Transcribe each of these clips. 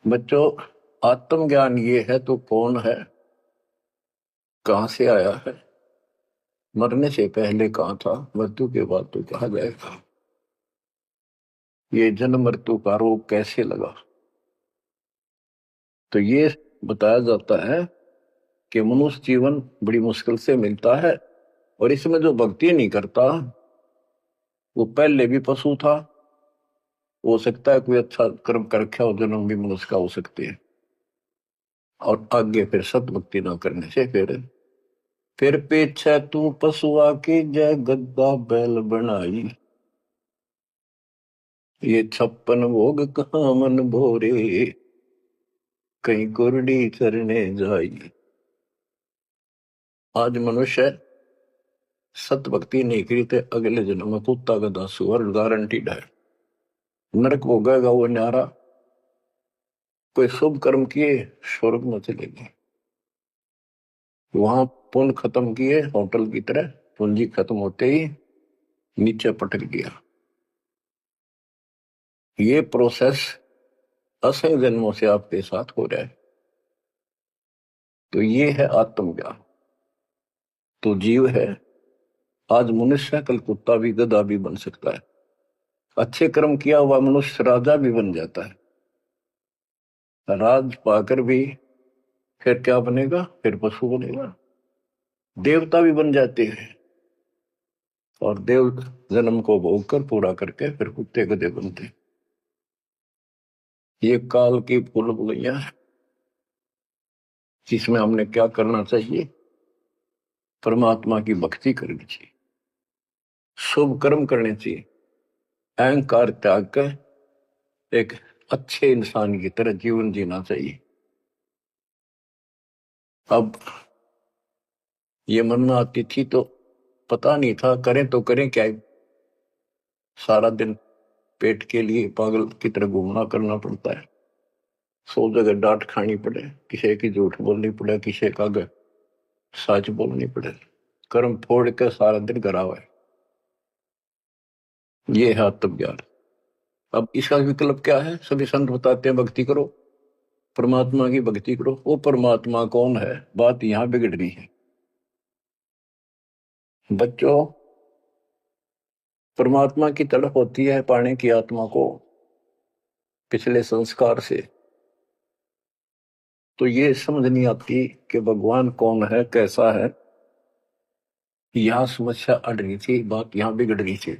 बच्चों, आत्मज्ञान ये है तो कौन है, कहां से आया है, मरने से पहले कहां था, मृत्यु के बाद तो कहा जाएगा, ये जन्म मृत्यु का रोग कैसे लगा। तो ये बताया जाता है कि मनुष्य जीवन बड़ी मुश्किल से मिलता है और इसमें जो भक्ति नहीं करता वो पहले भी पशु था। हो सकता है कोई अच्छा कर्म कर रखा हो, जन्म भी मनुष्य का हो सकते हैं। और आगे फिर सत भक्ति ना करने से फिर पीछे तू पशुआ की जय गद्दा बैल बनाई, ये 56 भोग कहाँ मन भोरे, कहीं कुरडी चरने जाई। आज मनुष्य सत भक्ति नहीं करी तो अगले जन्म में कुत्ता गधा सुअर गारंटीड है, नरक भोगेगा वो न्यारा। कोई शुभ कर्म किए स्वर्ग में चलेगी, वहां पुण्य खत्म किए होटल की तरह, पूंजी खत्म होते ही नीचे पटक गया। ये प्रोसेस असंख्य जन्मों से आपके साथ हो रहा है। तो ये है आत्मज्ञान। तो जीव है, आज मनुष्य कल कुत्ता भी गधा भी बन सकता है। अच्छे कर्म किया हुआ मनुष्य राजा भी बन जाता है, राज पाकर भी फिर क्या बनेगा, फिर पशु बनेगा, देवता भी बन जाते हैं और देव जन्म को भोग कर पूरा करके फिर कुत्ते गधे बनते हैं। ये काल की भूल भुलैया है जिसमें हमने क्या करना चाहिए, परमात्मा की भक्ति करनी चाहिए, शुभ कर्म करने चाहिए, अहंकार त्याग कर एक अच्छे इंसान की तरह जीवन जीना चाहिए। अब ये मन में आती थी तो पता नहीं था करें तो करें क्या, सारा दिन पेट के लिए पागल की तरह घूमना करना पड़ता है, 100 जगह डांट खानी पड़े, किसी की झूठ बोलनी पड़े, किसी का सच बोलनी पड़े, कर्म फोड़ के सारा दिन करा हुआ है। ये है आत्मज्ञान। अब इसका विकल्प क्या है, सभी संत बताते हैं भक्ति करो, परमात्मा की भक्ति करो। वो परमात्मा कौन है, बात यहां बिगड़ रही है बच्चों। परमात्मा की तड़प होती है पाने की आत्मा को पिछले संस्कार से। तो ये समझ नहीं आती कि भगवान कौन है, कैसा है। यहां समस्या अड़ रही थी, बात यहां बिगड़ रही थी।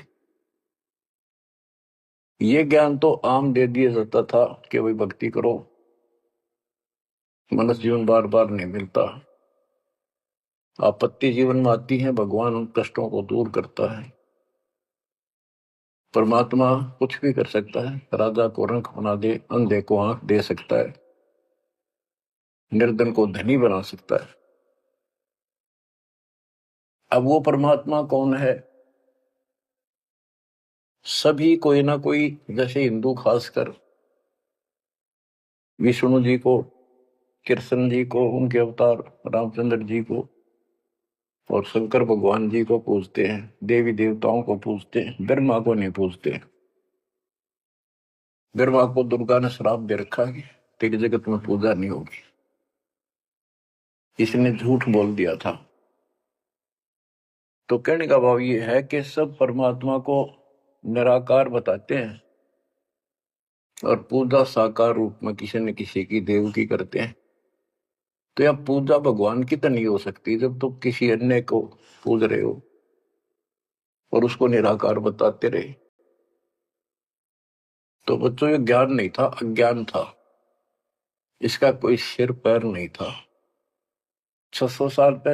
ये ज्ञान तो आम दे दिया जाता था कि भाई भक्ति करो, मनुष्य जीवन बार बार नहीं मिलता, आपत्ति जीवन में आती है, भगवान उन कष्टों को दूर करता है। परमात्मा कुछ भी कर सकता है, राजा को रंक बना दे, अंधे को आंख दे सकता है, निर्धन को धनी बना सकता है। अब वो परमात्मा कौन है, सभी कोई ना कोई, जैसे हिंदू खासकर विष्णु जी को, कृष्ण जी को, उनके अवतार रामचंद्र जी को और शंकर भगवान जी को पूजते हैं, देवी देवताओं को पूजते हैं, ब्रह्मा को नहीं पूजते। ब्रह्मा को दुर्गा ने श्राप दे रखा है, तेरी जगत में पूजा नहीं होगी, इसने झूठ बोल दिया था। तो कहने का भाव ये है कि सब परमात्मा को निराकार बताते हैं और पूजा साकार रूप में किसी न किसी की देव की करते हैं। तो यह पूजा भगवान की तो नहीं हो सकती जब तुम किसी अन्य को पूज रहे हो और उसको निराकार बताते रहे। तो बच्चों ये ज्ञान नहीं था, अज्ञान था, इसका कोई सिर पैर नहीं था। 600 साल पहले